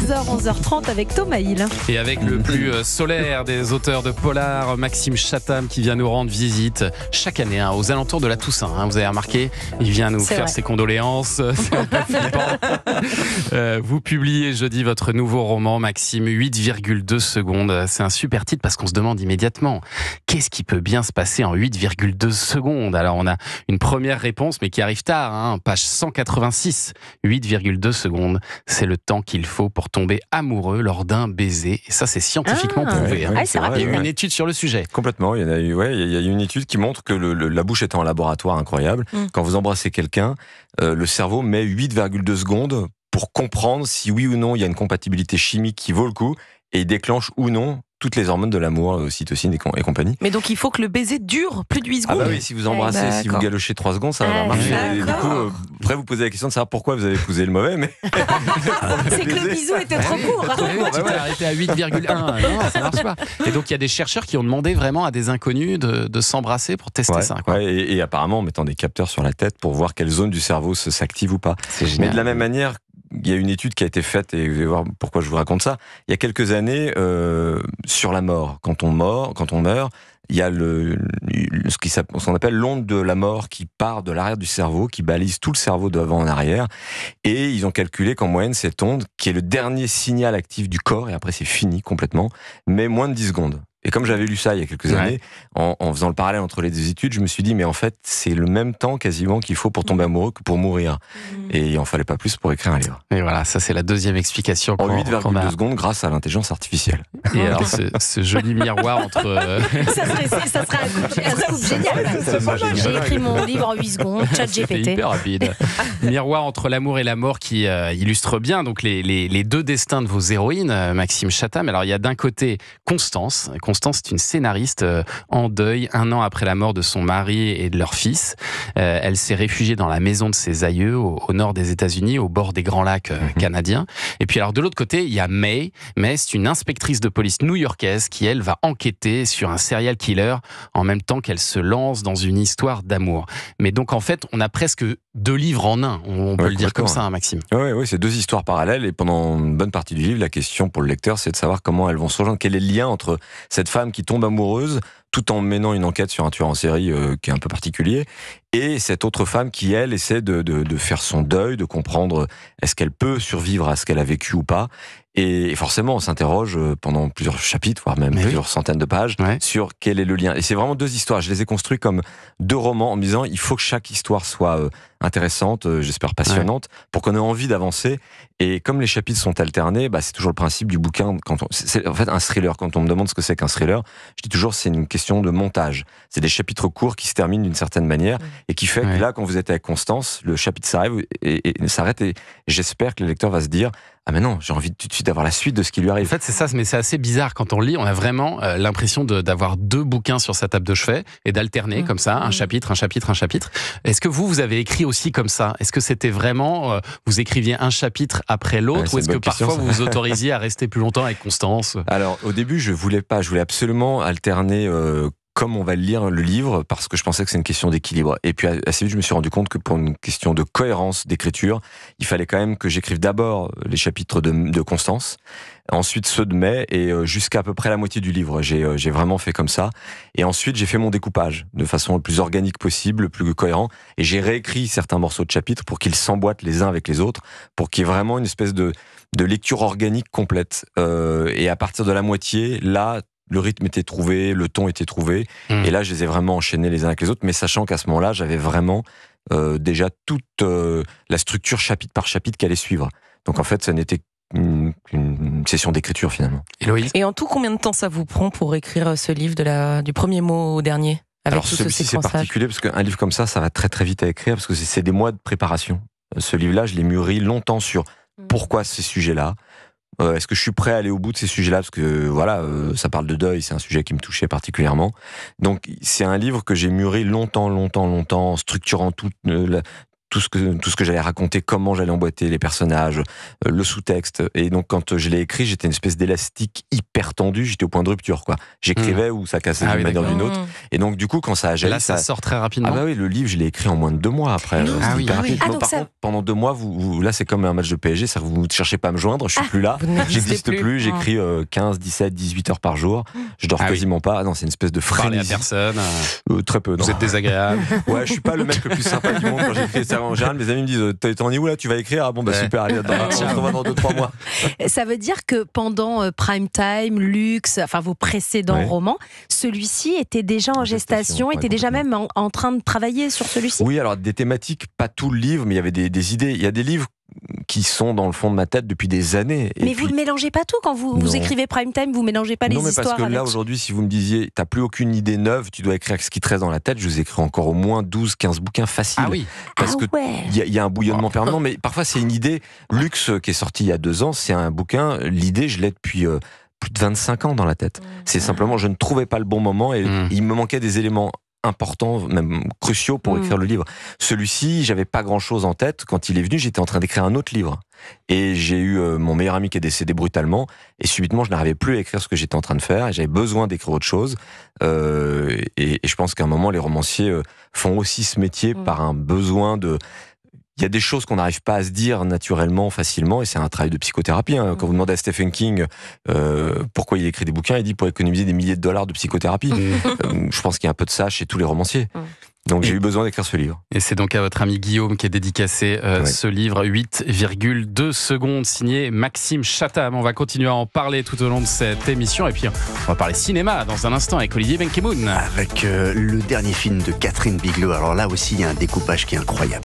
11h, 11h30 avec Thomas Hill. Et avec le plus solaire des auteurs de polar, Maxime Chatham, qui vient nous rendre visite chaque année aux alentours de la Toussaint. Vous avez remarqué, il vient nous faire ses condoléances. C'est un peu flippant. Vous publiez jeudi votre nouveau roman, Maxime, 8,2 secondes. C'est un super titre parce qu'on se demande immédiatement qu'est-ce qui peut bien se passer en 8,2 secondes. Alors on a une première réponse, mais qui arrive tard, page 186. 8,2 secondes, c'est le temps qu'il faut pour tomber amoureux lors d'un baiser. Et ça, c'est scientifiquement prouvé. C'est rapide. Il y a eu une étude sur le sujet. Complètement. Il y a eu une étude qui montre que la bouche étant un laboratoire incroyable, quand vous embrassez quelqu'un, le cerveau met 8,2 secondes pour comprendre si oui ou non il y a une compatibilité chimique qui vaut le coup et il déclenche ou non toutes les hormones de l'amour, ocytocine et compagnie. Mais donc il faut que le baiser dure plus de 8 secondes. Ah bah oui, si vous embrassez, si vous galochez 3 secondes, ça va marcher. Et du coup, après vous posez la question de savoir pourquoi vous avez épousé le mauvais, mais... C'est que le bisou était trop court. Tu t'es arrêté à 8,1. Non, ça marche pas. Et donc il y a des chercheurs qui ont demandé vraiment à des inconnus de s'embrasser pour tester ça. Et apparemment en mettant des capteurs sur la tête pour voir quelle zone du cerveau s'active ou pas. C'est génial. Mais de la même manière, il y a une étude qui a été faite, et vous allez voir pourquoi je vous raconte ça. Il y a quelques années, sur la mort. Quand on meurt, il y a ce qu'on appelle l'onde de la mort qui part de l'arrière du cerveau, qui balise tout le cerveau d'avant en arrière. Et ils ont calculé qu'en moyenne, cette onde, qui est le dernier signal actif du corps, et après c'est fini complètement, met moins de 10 secondes. Et comme j'avais lu ça il y a quelques années, en faisant le parallèle entre les deux études, je me suis dit, mais en fait, c'est le même temps quasiment qu'il faut pour tomber amoureux que pour mourir. Et il en fallait pas plus pour écrire un livre. Et voilà, ça c'est la deuxième explication. En 8,2 secondes grâce à l'intelligence artificielle. Et alors ce joli miroir entre... Ça serait un coup génial. J'ai écrit mon livre en 8 secondes, ChatGPT. C'est hyper rapide. Miroir entre l'amour et la mort qui illustre bien donc les deux destins de vos héroïnes, Maxime Chatham. Alors il y a d'un côté Constance, c'est une scénariste en deuil 1 an après la mort de son mari et de leur fils. Elle s'est réfugiée dans la maison de ses aïeux au nord des États-Unis, au bord des Grands Lacs canadiens. Et puis alors de l'autre côté, il y a May. May, c'est une inspectrice de police new-yorkaise qui, elle, va enquêter sur un serial killer en même temps qu'elle se lance dans une histoire d'amour. Mais donc en fait, on a presque 2 livres en un. On peut le dire comme ça, Maxime. Oui, c'est 2 histoires parallèles. Et pendant une bonne partie du livre, la question pour le lecteur, c'est de savoir comment elles vont se rejoindre. Quel est le lien entre cette femme qui tombe amoureuse tout en menant une enquête sur un tueur en série qui est un peu particulier, et cette autre femme qui, elle, essaie de faire son deuil, de comprendre est-ce qu'elle peut survivre à ce qu'elle a vécu ou pas. Et forcément, on s'interroge pendant plusieurs chapitres, voire même plusieurs centaines de pages, sur quel est le lien. Et c'est vraiment 2 histoires. Je les ai construits comme 2 romans en me disant il faut que chaque histoire soit intéressante, j'espère passionnante, pour qu'on ait envie d'avancer. Et comme les chapitres sont alternés, c'est toujours le principe du bouquin. C'est en fait un thriller. Quand on me demande ce que c'est qu'un thriller, je dis toujours c'est une question de montage. C'est des chapitres courts qui se terminent d'une certaine manière et qui fait que là, quand vous êtes avec Constance, le chapitre s'arrête et j'espère que le lecteur va se dire ah mais non, j'ai envie tout de suite d'avoir la suite de ce qui lui arrive. En fait, c'est ça, mais c'est assez bizarre quand on le lit. On a vraiment l'impression d'avoir 2 bouquins sur sa table de chevet et d'alterner comme ça, un chapitre. Est-ce que vous avez écrit aussi comme ça? Est-ce que c'était vraiment, vous écriviez un chapitre après l'autre, ou est-ce que parfois vous vous autorisiez à rester plus longtemps avec Constance? Alors, au début, je voulais absolument alterner comme on va lire le livre, parce que je pensais que c'est une question d'équilibre. Et puis assez vite, je me suis rendu compte que pour une question de cohérence d'écriture, il fallait quand même que j'écrive d'abord les chapitres de Constance, ensuite ceux de May, et jusqu'à peu près la moitié du livre. J'ai vraiment fait comme ça. Et ensuite, j'ai fait mon découpage de façon le plus organique possible, le plus cohérent. Et j'ai réécrit certains morceaux de chapitres pour qu'ils s'emboîtent les uns avec les autres, pour qu'il y ait vraiment une espèce de lecture organique complète. Et à partir de la moitié, là, le rythme était trouvé, le ton était trouvé, et là je les ai vraiment enchaînés les uns avec les autres, mais sachant qu'à ce moment-là j'avais vraiment déjà toute la structure chapitre par chapitre qui allait suivre. Donc en fait ça n'était qu'une session d'écriture finalement. Héloïse ? Et en tout, combien de temps ça vous prend pour écrire ce livre du premier mot au dernier, avec Alors tout celui-ci c'est particulier parce qu'un livre comme ça va très très vite à écrire, parce que c'est des mois de préparation. Ce livre-là je l'ai mûri longtemps sur pourquoi ces sujets-là. Est-ce que je suis prêt à aller au bout de ces sujets-là? Parce que voilà, ça parle de deuil, c'est un sujet qui me touchait particulièrement. Donc c'est un livre que j'ai mûri longtemps, en structurant toute tout ce que j'allais raconter, comment j'allais emboîter les personnages, le sous-texte. Et donc, quand je l'ai écrit, j'étais une espèce d'élastique hyper tendu. J'étais au point de rupture, quoi. J'écrivais ou ça cassait d'une manière ou d'une autre. Et donc, du coup, quand ça a jailli, là, ça sort très rapidement. Ah bah oui, le livre, je l'ai écrit en moins de 2 mois après. Ah oui. Hyper rapide. Ah, Mais donc par contre, pendant 2 mois, là, c'est comme un match de PSG. C'est-à-dire que vous ne cherchez pas à me joindre. Je suis plus là. J'existe plus. J'écris 15, 17, 18 heures par jour. Je dors quasiment pas. Non, c'est une espèce de Parler à frénésie. personne. Très peu. Non. Vous êtes désagréable. Ouais, je suis pas le mec le plus sympa du monde quand j'écris ça. En général, mes amis me disent t'en es où là? Tu vas écrire? Ah bon, bah super, allez, on se revoit dans 2-3 mois. Ça veut dire que pendant Prime Time, Luxe, enfin vos précédents romans, celui-ci était déjà en gestation, était déjà même en train de travailler sur celui-ci? Oui, alors des thématiques, pas tout le livre, mais il y avait des idées. Il y a des livres qui sont dans le fond de ma tête depuis des années. Mais vous ne mélangez pas tout quand vous écrivez Prime Time, vous mélangez pas les histoires? Non, mais parce que là, aujourd'hui, si vous me disiez, t'as plus aucune idée neuve, tu dois écrire ce qui te reste dans la tête, je vous écris encore au moins 12, 15 bouquins faciles. Ah oui. Parce que il y a un bouillonnement permanent, mais parfois c'est une idée. Luxe, qui est sorti il y a 2 ans, c'est un bouquin, l'idée, je l'ai depuis plus de 25 ans dans la tête. C'est simplement, je ne trouvais pas le bon moment et il me manquait des éléments importants, même cruciaux pour écrire le livre. Celui-ci, j'avais pas grand-chose en tête. Quand il est venu, j'étais en train d'écrire un autre livre. Et j'ai eu mon meilleur ami qui est décédé brutalement. Et subitement, je n'arrivais plus à écrire ce que j'étais en train de faire. Et j'avais besoin d'écrire autre chose. Et je pense qu'à un moment, les romanciers font aussi ce métier par un besoin de... Il y a des choses qu'on n'arrive pas à se dire naturellement, facilement, et c'est un travail de psychothérapie. Quand vous demandez à Stephen King pourquoi il écrit des bouquins, il dit pour économiser des milliers de dollars de psychothérapie. Je pense qu'il y a un peu de ça chez tous les romanciers. Donc j'ai eu besoin d'écrire ce livre. Et c'est donc à votre ami Guillaume qui est dédicacé ce livre, 8,2 secondes, signé Maxime Chatham. On va continuer à en parler tout au long de cette émission. Et puis on va parler cinéma dans un instant avec Olivier Benkemoun. Avec le dernier film de Catherine Bigelow. Alors là aussi, il y a un découpage qui est incroyable.